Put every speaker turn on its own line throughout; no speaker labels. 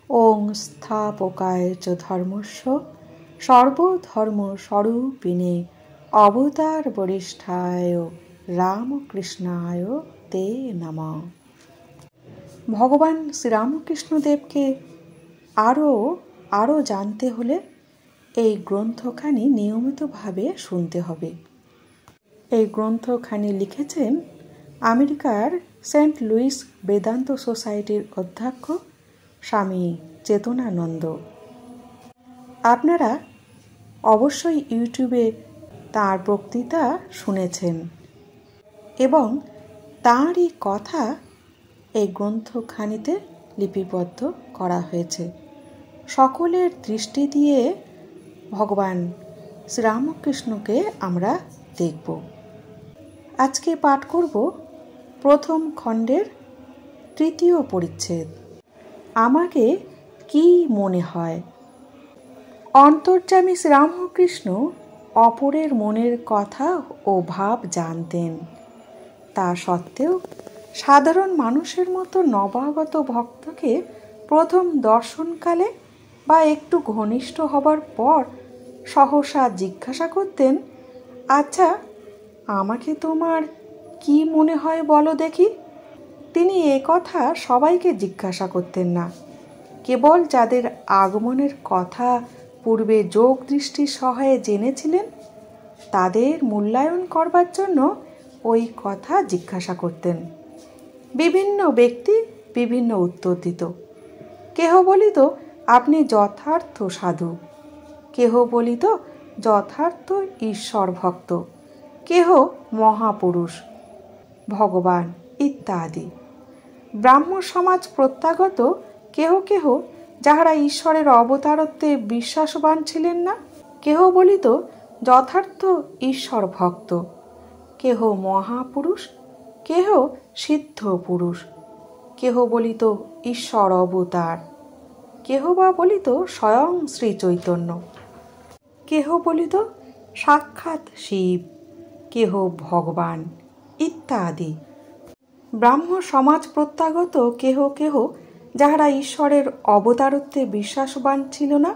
ওং স্থাপকায় চ ধর্মস্য সর্বধর্মস্বরূপিণে অবতার বরিষ্ঠায় রামকৃষ্ণায় তে নমঃ। ভগবান শ্রীরামকৃষ্ণদেবকে আরও জানতে হলে এই গ্রন্থখানি নিয়মিতভাবে শুনতে হবে। এই গ্রন্থখানি লিখেছেন আমেরিকার সেন্ট লুইস বেদান্ত সোসাইটির অধ্যক্ষ স্বামী চেতনানন্দ। আপনারা অবশ্যই ইউটিউবে তাঁর বক্তৃতা শুনেছেন এবং তাঁরই কথা এই গ্রন্থখানিতে লিপিবদ্ধ করা হয়েছে। সকলের দৃষ্টি দিয়ে ভগবান শ্রীরামকৃষ্ণকে আমরা দেখব। আজকে পাঠ করব প্রথম খণ্ডের 3য় পরিচ্ছেদ। আমাকে কি মনে হয়? অন্তর্যামী শ্রীরামকৃষ্ণ অপরের মনের কথা ও ভাব জানতেন। তা সত্ত্বেও সাধারণ মানুষের মতো নবাগত ভক্তকে প্রথম দর্শনকালে বা একটু ঘনিষ্ঠ হবার পর সহসা জিজ্ঞাসা করতেন, আচ্ছা, আমাকে তোমার কি মনে হয় বলো দেখি। তিনি কথা সবাইকে জিজ্ঞাসা করতেন না, কেবল যাদের আগমনের কথা পূর্বে যোগ দৃষ্টির সহায়ে জেনেছিলেন তাদের মূল্যায়ন করবার জন্য ওই কথা জিজ্ঞাসা করতেন। বিভিন্ন ব্যক্তি বিভিন্ন উত্তর দিত। কেহ বলিত, আপনি যথার্থ সাধু, কেহ বলিত যথার্থ ঈশ্বর ভক্ত, কেহ মহাপুরুষ, ভগবান ইত্যাদি। ব্রাহ্ম সমাজ প্রত্যাগত কেহ কেহ, যাহারা ঈশ্বরের অবতারত্বে বিশ্বাসবান ছিলেন না, কেহ বলিত যথার্থ ঈশ্বর ভক্ত, কেহ মহাপুরুষ, কেহ সিদ্ধ পুরুষ, কেহ বলিত ঈশ্বর অবতার, কেহ বা বলিত স্বয়ং শ্রী চৈতন্য, কেহ বলিত সাক্ষাৎ শিব, কেহ ভগবান ইত্যাদি। ব্রাহ্ম সমাজ প্রত্যাগত কেহ কেহ, যাহারা ঈশ্বরের অবতারত্বে বিশ্বাসবান ছিল না,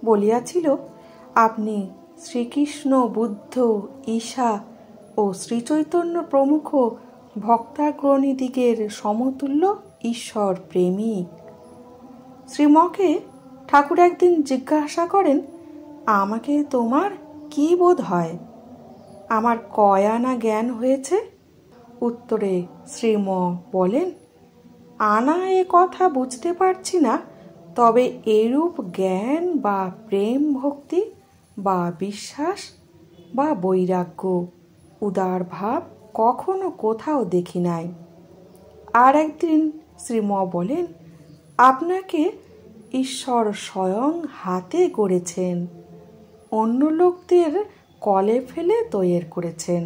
বলিয়াছিল, আপনি শ্রীকৃষ্ণ, বুদ্ধ, ঈশা ও শ্রীচৈতন্য প্রমুখ ভক্তাগ্রণীদিগের সমতুল্য ঈশ্বর প্রেমিক। শ্রীমকে ঠাকুর একদিন জিজ্ঞাসা করেন, আমাকে তোমার কি বোধ হয়? আমার কয় আনা জ্ঞান হয়েছে? উত্তরে শ্রীম বলেন, আনা এ কথা বুঝতে পারছি না, তবে এরূপ জ্ঞান বা প্রেম ভক্তি বা বিশ্বাস বা বৈরাগ্য উদার ভাব কখনো কোথাও দেখি নাই। আর একদিন শ্রীম বলেন, আপনাকে ঈশ্বর স্বয়ং হাতে গড়েছেন, অন্য লোকদের কলে ফেলে তৈরি করেছেন।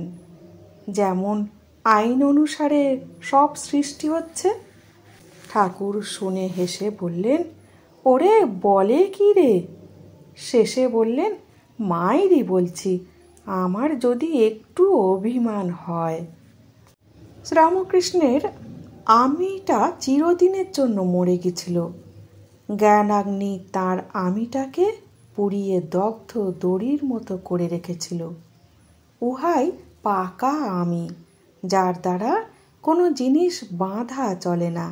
যেমন আইন অনুসারে সব সৃষ্টি হচ্ছে। ঠাকুর শুনে হেসে বললেন, ওরে বলে কি রে? শেষে বললেন, মাইরি বলছি, আমার যদি একটু অভিমান হয়। শ্রীরামকৃষ্ণের আমিটা চিরদিনের জন্য মরে গেছিল। জ্ঞানাগ্নি তাঁর আমিটাকে পুড়িয়ে দগ্ধ দড়ির মতো করে রেখেছিল। উহাই পাকা আমি, যার দ্বারা কোনো জিনিস বাঁধা চলে না।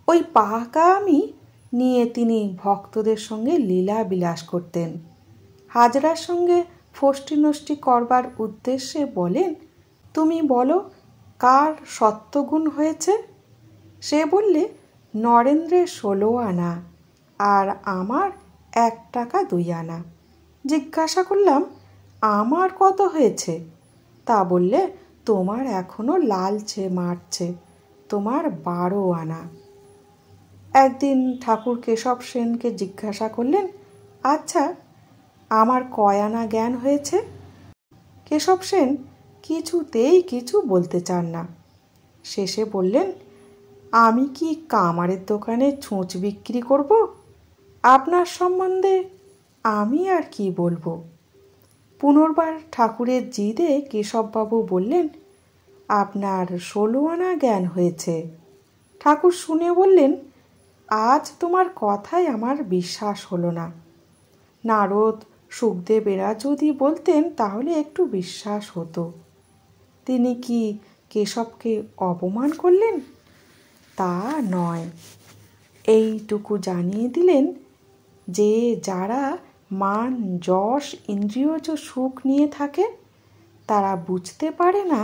ওই পাকা আমি নিয়ে তিনি ভক্তদের সঙ্গে লীলা বিলাস করতেন। হাজরার সঙ্গে ফষ্টি নষ্টি করবার উদ্দেশ্যে বলেন, তুমি বলো কার সত্ত্বগুণ হয়েছে? সে বললে, নরেন্দ্রের 16 আনা আর আমার 1 টাকা 2 আনা। জিজ্ঞাসা করলাম, আমার কত হয়েছে? তা বললে, তোমার এখনো লালচে মারছে, তোমার 12 আনা। একদিন ঠাকুর কেশব সেনকে জিজ্ঞাসা করলেন, আচ্ছা, আমার কয় আনা জ্ঞান হয়েছে? কেশব সেন কিছুতেই কিছু বলতে চান না। শেষে বললেন, আমি কি কামারের দোকানে ছুঁচ বিক্রি করব? আপনার সম্বন্ধে আমি আর কি বলবো? পুনর্বার ঠাকুরের জিদে কেশববাবু বললেন, আপনার 16 আনা জ্ঞান হয়েছে। ঠাকুর শুনে বললেন, আজ তোমার কথায় আমার বিশ্বাস হলো না। নারদ শুকদেবেরা যদি বলতেন তাহলে একটু বিশ্বাস হতো। তিনি কি কেশবকে অপমান করলেন? তা নয়, এইটুকু জানিয়ে দিলেন যে যারা মান যশ ইন্দ্রিয়জ সুখ নিয়ে থাকে তারা বুঝতে পারে না।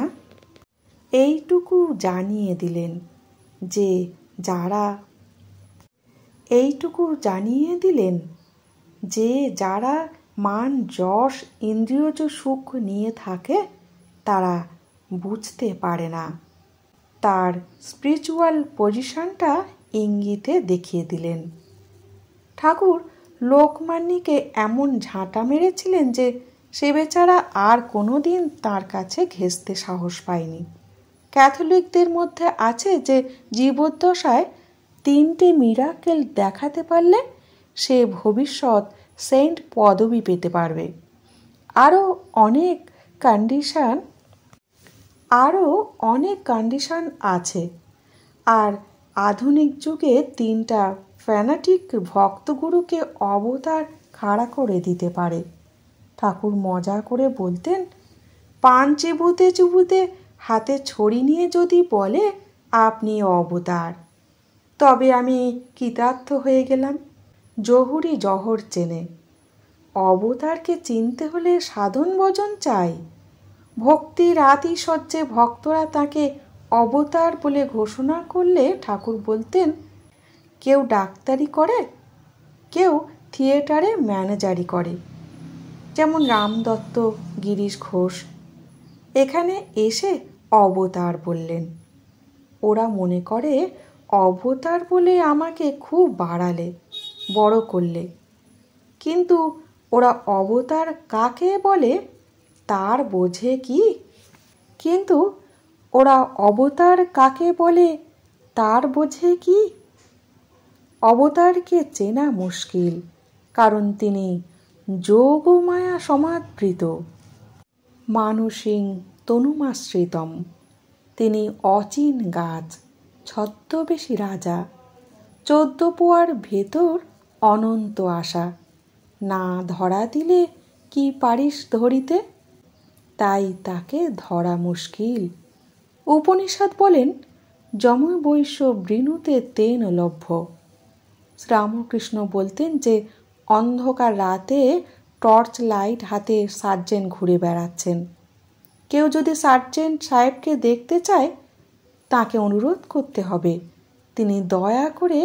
এইটুকু জানিয়ে দিলেন যে যারা মান যশ ইন্দ্রিয়জ সুখ নিয়ে থাকে তারা বুঝতে পারে না। তার স্পিরিচুয়াল পজিশনটা ইঙ্গিতে দেখিয়ে দিলেন। ঠাকুর লোকমান্যকে এমন ঝাঁটা মেরেছিলেন যে সে বেচারা আর কোনো দিন তাঁর কাছে ঘেঁষতে সাহস পায়নি। ক্যাথলিকদের মধ্যে আছে যে জীবদ্দশায় 3টে মিরাকেল দেখাতে পারলে সে ভবিষ্যৎ সেন্ট পদবি পেতে পারবে। আরও অনেক কন্ডিশন আছে। আর আধুনিক যুগে 3টা ফ্যানাটিক ভক্তগুরুকে অবতার খাড়া করে দিতে পারে। ঠাকুর মজা করে বলতেন, পান চিবুতে চিবুতে হাতে ছড়ি নিয়ে যদি বলে আপনি অবতার, তবে আমি কৃতার্থ হয়ে গেলাম। জহুরি জহর চেনে। অবতারকে চিনতে হলে সাধন ভজন চাই। ভক্তির আতিশয্যে ভক্তরা তাকে অবতার বলে ঘোষণা করলে ঠাকুর বলতেন, কেউ ডাক্তারি করে, কেউ থিয়েটারে ম্যানেজারি করে, যেমন রামদত্ত, গিরিশ ঘোষ এখানে এসে অবতার বললেন। ওরা মনে করে অবতার বলে আমাকে খুব বাড়ালে, বড় করলে, কিন্তু ওরা অবতার কাকে বলে তার বোঝে কি? অবতারকে চেনা মুশকিল, কারণ তিনি যোগমায়া সমাবৃত, মানুষিং তনুমাশ্রিতম। তিনি অচিন গাছ, ছদ্মবেশী রাজা, 14 পোয়ার ভেতর অনন্ত আশা। না ধরা দিলে কি পারিস ধরিতে, তাই তাকে ধরা মুশকিল। উপনিষদ বলেন, যম বৈশ্য বৃণুতে তেন লভ্য। শ্রীরামকৃষ্ণ বলতেন যে অন্ধকার রাতে টর্চ লাইট হাতে সার্জেন্ট ঘুরে বেড়াচ্ছেন। কেউ যদি সার্জেন্ট সাহেবকে দেখতে চায় তাকে অনুরোধ করতে হবে তিনি দয়া করে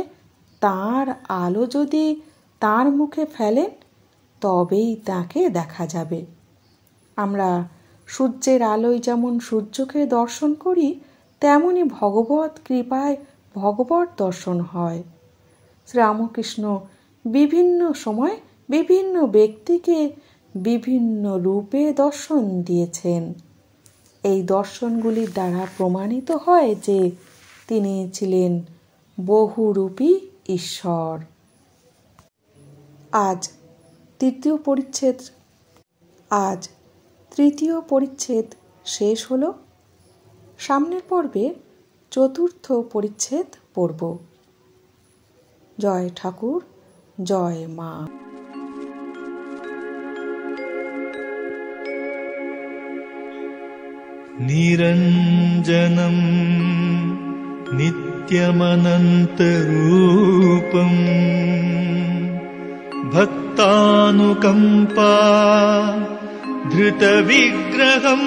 তার আলো যদি তার মুখে ফেলেন তবেই তাকে দেখা যাবে। আমরা সূর্যের আলোয় যেমন সূর্যকে দর্শন করি, তেমনি ভগবত কৃপায় ভগবত দর্শন হয়। শ্রীরামকৃষ্ণ বিভিন্ন সময় বিভিন্ন ব্যক্তিকে বিভিন্ন রূপে দর্শন দিয়েছেন। এই দর্শনগুলির দ্বারা প্রমাণিত হয় যে তিনি ছিলেন বহুরূপী ঈশ্বর। আজ তৃতীয় পরিচ্ছেদ শেষ হলো। সামনের পর্বে 4র্থ পরিচ্ছেদ পড়ব। জয় ঠাকুর, জয় মা।
নিরঞ্জনম নিত্যমনন্তরূপম ভক্তানুকম্পা ধৃতবিগ্রহম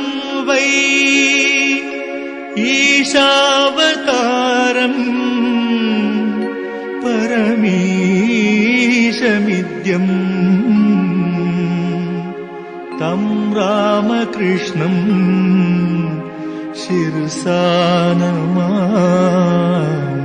বৈ ঈশাবতারম পরমীশমিদ্যম तं रामकृष्णं शिरसा नमामि।